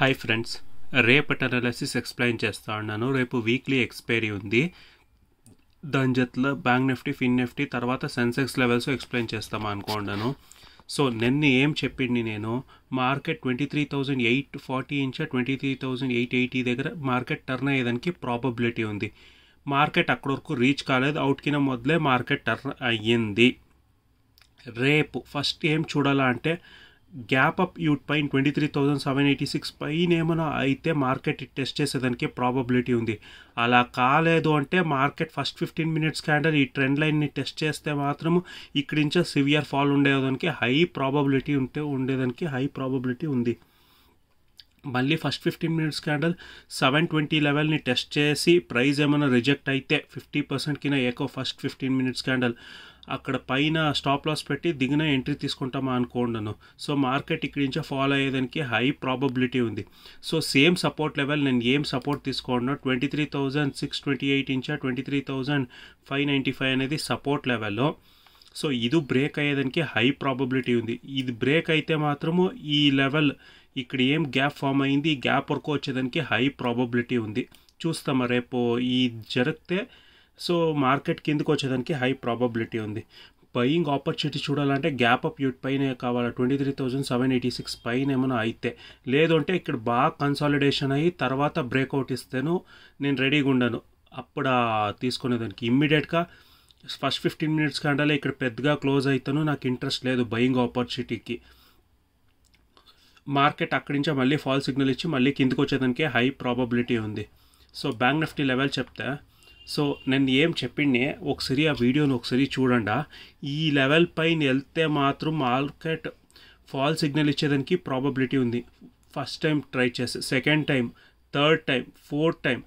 Hi friends, రేపటి analysis explain చేస్తా ఉన్నాను. రేపు వీక్లీ ఎక్స్పైరీ ఉంది. దాని జతలో బ్యాంక్ నిఫ్టీ, ఫిన్ నిఫ్టీ, తర్వాత సెన్సెక్స్ లెవెల్స్ ఎక్స్ప్లెయిన్ చేస్తామా అనుకున్నాను. సో నిన్న ఏం చెప్పింది నేను, మార్కెట్ 23,840 నుంచి 23,880 దగ్గర మార్కెట్ టర్న్ అయ్యేదానికి ప్రాబబిలిటీ ఉంది. మార్కెట్ అక్కడ వరకు రీచ్ కాలేదు, అవుట్కిన మొదలే మార్కెట్ టర్న్ అయ్యింది. రేపు ఫస్ట్ ఏం చూడాలా అంటే గ్యాప్ అప్ యూట్ పైన 23,786 పైన ఏమైనా అయితే మార్కెట్ టెస్ట్ చేసేదానికి ప్రాబబిలిటీ ఉంది. అలా కాలేదు అంటే మార్కెట్ ఫస్ట్ 15 మినిట్స్ క్యాండిల్ ఈ ట్రెండ్ లైన్ని టెస్ట్ చేస్తే మాత్రం ఇక్కడి నుంచి సివియర్ ఫాల్ ఉండేదానికి హై ప్రాబబిలిటీ ఉంది. మళ్ళీ ఫస్ట్ 15 మినిట్స్ క్యాండిల్ 720 లెవెల్ని టెస్ట్ చేసి ప్రైస్ ఏమైనా రిజెక్ట్ అయితే 50% కింద ఏకో ఫస్ట్ 15 మినిట్స్ క్యాండిల్ అక్కడ పైన స్టాప్ లాస్ పెట్టి దిగిన ఎంట్రీ తీసుకుంటామా అనుకోండాను. సో మార్కెట్ ఇక్కడి నుంచి ఫాలో అయ్యేదానికి హై ప్రాబబిలిటీ ఉంది. సో సేమ్ సపోర్ట్ లెవెల్ నేను ఏం సపోర్ట్ తీసుకున్నా 23,628 నుంచి 23,595 అనేది సపోర్ట్ లెవెల్లో. సో ఇది బ్రేక్ అయ్యేదానికి హై ప్రాబబిలిటీ ఉంది. ఇది బ్రేక్ అయితే మాత్రము ఈ లెవెల్ ఇక్కడ ఏం గ్యాప్ ఫామ్ అయింది, ఈ గ్యాప్ వరకు వచ్చేదానికి హై ప్రాబబిలిటీ ఉంది. చూస్తామా రేపు ఈ జరిగితే సో మార్కెట్ కిందకు వచ్చేదానికి హై ప్రాబబిలిటీ ఉంది. బయింగ్ ఆపర్చునిటీ చూడాలంటే గ్యాప్ అప్ యూట్ పైన కావాలి, 23,786 పైన ఏమైనా అయితే. లేదు అంటే ఇక్కడ బాగా కన్సాలిడేషన్ అయ్యి తర్వాత బ్రేక్అవుట్ ఇస్తేను నేను రెడీగా ఉండను, అప్పుడు తీసుకునేదానికి. ఇమ్మీడియట్గా ఫస్ట్ 15 మినిట్స్ కంటే ఇక్కడ పెద్దగా క్లోజ్ అవుతాను, నాకు ఇంట్రెస్ట్ లేదు బయింగ్ ఆపర్చునిటీకి. మార్కెట్ అక్కడి నుంచి మళ్ళీ ఫాల్ సిగ్నల్ ఇచ్చి మళ్ళీ కిందకు వచ్చేదానికి హై ప్రాబబిలిటీ ఉంది. సో బ్యాంక్ నిఫ్టీ లెవెల్ చెప్తే, సో నేను ఏం చెప్పిండే ఒకసారి ఆ వీడియోని ఒకసారి చూడండి. ఈ లెవెల్ పైన వెళ్తే మాత్రం మార్కెట్ ఫాల్ సిగ్నల్ ఇచ్చేదానికి ప్రాబబిలిటీ ఉంది. ఫస్ట్ టైం ట్రై చేస్తే, second time, third time, fourth time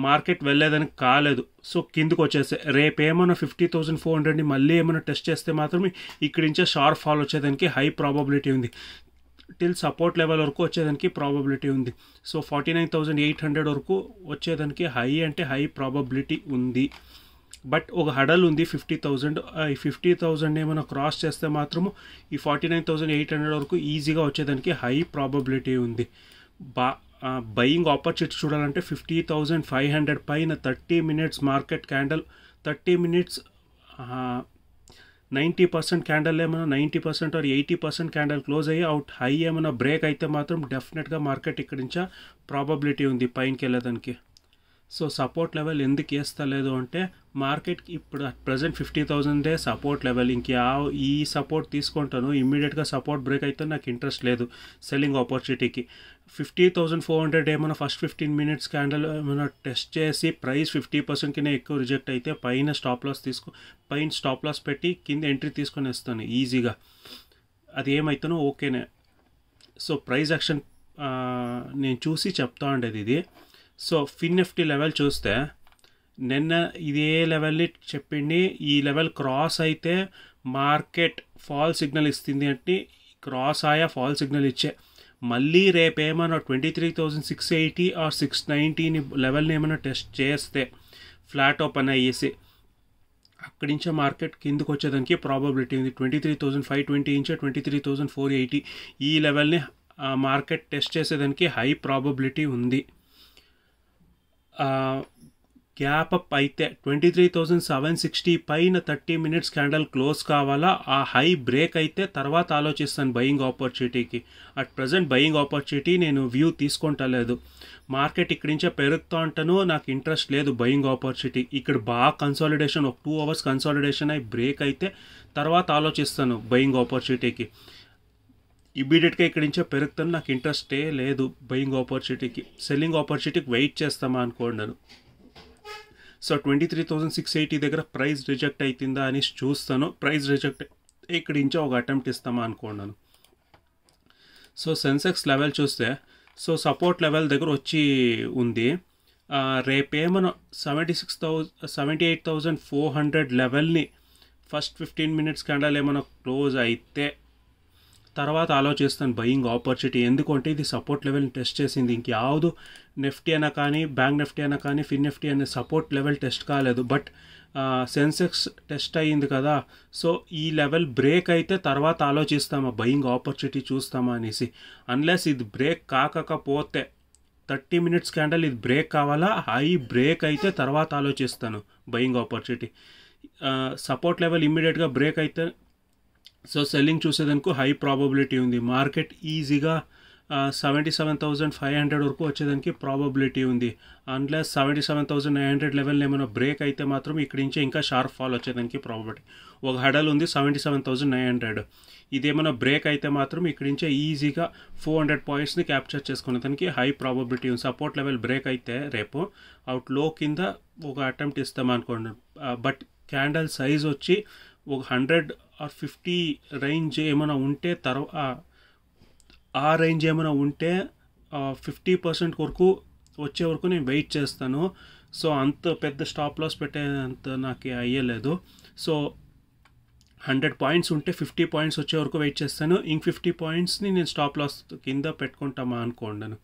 market వెళ్ళేదానికి కాలేదు. సో కిందకు వచ్చేస్తే రేపు ఏమైనా 50,400ని మళ్ళీ ఏమైనా టెస్ట్ చేస్తే మాత్రం ఇక్కడి నుంచే షార్ప్ ఫాల్ వచ్చేదానికి హై ప్రాబబిలిటీ ఉంది. టిల్ సపోర్ట్ లెవెల్ వరకు వచ్చేదానికి ప్రాబబిలిటీ ఉంది. సో 49,800 వరకు వచ్చేదానికి హై ప్రాబబిలిటీ ఉంది. బట్ ఒక హడల్ ఉంది 50,000. ఈ 50,000 ఏమైనా క్రాస్ చేస్తే మాత్రము ఈ 49,800 వరకు ఈజీగా వచ్చేదానికి హై ప్రాబబిలిటీ ఉంది. బయింగ్ ఆపర్చునిటీ చూడాలంటే 50,500 పైన 30 minutes market candle, 30 minutes 90% candle ఏమైనా 90% ఆర్ 80% క్యాండల్ క్లోజ్ అయ్యి అవుట్ హై ఏమైనా బ్రేక్ అయితే మాత్రం డెఫినెట్గా మార్కెట్ ఇక్కడి నుంచా ప్రాబబిలిటీ ఉంది పైనకి వెళ్ళడానికి. సో సపోర్ట్ లెవెల్ ఎందుకు వేస్తలేదు అంటే మార్కెట్కి ఇప్పుడు అట్ ప్రజెంట్ 50,000 సపోర్ట్ లెవెల్. ఈ సపోర్ట్ తీసుకుంటాను, ఇమ్మీడియట్గా సపోర్ట్ బ్రేక్ అయితే నాకు ఇంట్రెస్ట్ లేదు సెల్లింగ్ ఆపర్చునిటీకి. 50,400 ఏమైనా ఫస్ట్ 15 మినిట్స్ క్యాండల్ ఏమైనా టెస్ట్ చేసి ప్రైస్ 50% కింద ఎక్కువ రిజెక్ట్ అయితే పైన స్టాప్ లాస్ పెట్టి కింద ఎంట్రీ తీసుకొని వస్తాను ఈజీగా. అది ఏమైతానో ఓకేనే. సో ప్రైస్ యాక్షన్ నేను చూసి చెప్తా ఉండేది ఇది. సో ఫిన్ నిఫ్టీ లెవెల్ చూస్తే నిన్న ఇదే లెవెల్ని చెప్పింది, ఈ లెవెల్ క్రాస్ అయితే మార్కెట్ ఫాల్ సిగ్నల్ ఇస్తుంది అంటే క్రాస్ ఆయా ఫాల్ సిగ్నల్ ఇచ్చే. మళ్ళీ రేపు ఏమైనా 23,680 ఆర్ 690 లెవెల్ని ఏమైనా టెస్ట్ చేస్తే ఫ్లాట్ ఓపెన్ అయ్యేసి అక్కడి నుంచే మార్కెట్ కిందకు వచ్చేదానికి ప్రాబబిలిటీ ఉంది. 23,520 నుంచి 23,480 ఈ లెవెల్ని మార్కెట్ టెస్ట్ చేసేదానికి హై ప్రాబబిలిటీ ఉంది. గ్యాప్ అప్ అయితే 23,760 పైన 30 మినిట్స్ క్యాండల్ క్లోజ్ కావాలా, ఆ హై బ్రేక్ అయితే తర్వాత ఆలోచిస్తాను బయింగ్ ఆపర్చునిటీకి. అట్ ప్రజెంట్ బయింగ్ ఆపర్చునిటీ నేను వ్యూ తీసుకుంటలేదు. మార్కెట్ ఇక్కడి నుంచే పెరుగుతూ ఉంటాను, నాకు ఇంట్రెస్ట్ లేదు బయింగ్ ఆపర్చునిటీ. ఇక్కడ బాగా కన్సాలిడేషన్, ఒక 2 అవర్స్ కన్సాలిడేషన్ అయి బ్రేక్ అయితే తర్వాత ఆలోచిస్తాను బయింగ్ ఆపర్చునిటీకి. ఇమ్మీడియట్గా ఇక్కడి నుంచే పెరుగుతాను, నాకు ఇంట్రెస్టే లేదు బయింగ్ ఆపర్చునిటీకి. సెల్లింగ్ ఆపర్చునిటీకి వెయిట్ చేస్తామా అనుకోండాను. సో 23,680 దగ్గర ప్రైస్ రిజెక్ట్ అవుతుందా అని చూస్తాను. ప్రైస్ రిజెక్ట్ ఇక్కడి నుంచి ఒక అటెంప్ట్ ఇస్తామా అనుకున్నాను. సో సెన్సెక్స్ లెవెల్ చూస్తే సో సపోర్ట్ లెవెల్ దగ్గర వచ్చి ఉంది. రేపేమో 78,400 లెవెల్ని ఫస్ట్ 15 మినిట్స్ క్యాండల్ ఏమైనా క్లోజ్ అయితే తర్వాత ఆలోచిస్తాను బయింగ్ ఆపర్చునిటీ. ఎందుకంటే ఇది సపోర్ట్ లెవెల్ని టెస్ట్ చేసింది. ఇంక్యాವುದು నిఫ్టీ అయినా కానీ, బ్యాంక్ నిఫ్టీ అయినా కానీ, ఫిన్ నిఫ్టీ అనే సపోర్ట్ లెవెల్ టెస్ట్ కాలేదు. బట్ సెన్సెక్స్ టెస్ట్ అయ్యింది కదా. సో ఈ లెవెల్ బ్రేక్ అయితే తర్వాత ఆలోచిస్తామా బయింగ్ ఆపర్చునిటీ చూస్తామా అనేసి. అన్లెస్ ఇది బ్రేక్ కాకపోతే 30 minutes క్యాండల్ ఇది బ్రేక్ కావాలా, హై బ్రేక్ అయితే తర్వాత ఆలోచిస్తాను బయింగ్ ఆపర్చునిటీ. సపోర్ట్ లెవెల్ ఇమ్మీడియట్గా బ్రేక్ అయితే సో సెల్లింగ్ చూసేదానికి హై ప్రాబబిలిటీ ఉంది. మార్కెట్ ఈజీగా 77,500 వరకు వచ్చేదానికి ప్రాబబిలిటీ ఉంది. అన్లెస్ 77,900 లెవెల్ ఏమైనా బ్రేక్ అయితే మాత్రం ఇక్కడి నుంచి ఇంకా షార్ప్ ఫాల్ వచ్చేదానికి ప్రాబబిలిటీ. ఒక హడల్ ఉంది 77,900. ఇదేమైనా బ్రేక్ అయితే మాత్రం ఇక్కడి నుంచే ఈజీగా 400 పాయింట్స్ని క్యాప్చర్ చేసుకునేదానికి హై ప్రాబబిలిటీ ఉంది. సపోర్ట్ లెవెల్ బ్రేక్ అయితే రేపు అవుట్ లో కింద ఒక అటెంప్ట్ ఇస్తామనుకోండి. బట్ క్యాండల్ సైజ్ వచ్చి ఒక 100 or 50 రేంజ్ ఏమైనా ఉంటే ఆ రేంజ్ ఏమైనా ఉంటే 50% వరకు వచ్చే వరకు నేను వెయిట్ చేస్తాను. సో అంత పెద్ద స్టాప్ లాస్ పెట్టేంత నాకు అయ్యలేదు. సో 100 పాయింట్స్ ఉంటే 50 పాయింట్స్ వచ్చే వరకు వెయిట్ చేస్తాను. ఇంక 50 పాయింట్స్ని నేను స్టాప్ లాస్ కింద పెట్టుకుంటామా అనుకోండి.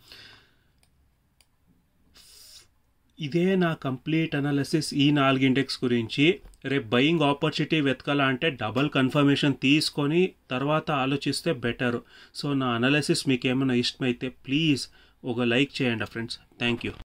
ఇదే నా కంప్లీట్ అనాలిసిస్ ఈ 4 ఇండెక్స్ గురించి. రేపు బయింగ్ ఆపర్చునిటీ వెతకాలంటే డబల్ కన్ఫర్మేషన్ తీసుకొని తర్వాత ఆలోచిస్తే బెటర్. సో నా అనాలిసిస్ మీకు ఏమైనా ఇష్టమైతే ప్లీజ్ ఒక లైక్ చేయండి ఫ్రెండ్స్. Thank you.